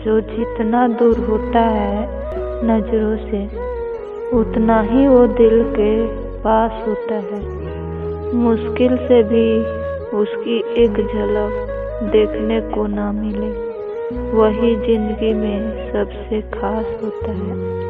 जो जितना दूर होता है नज़रों से, उतना ही वो दिल के पास होता है। मुश्किल से भी उसकी एक झलक देखने को ना मिले, वही जिंदगी में सबसे खास होता है।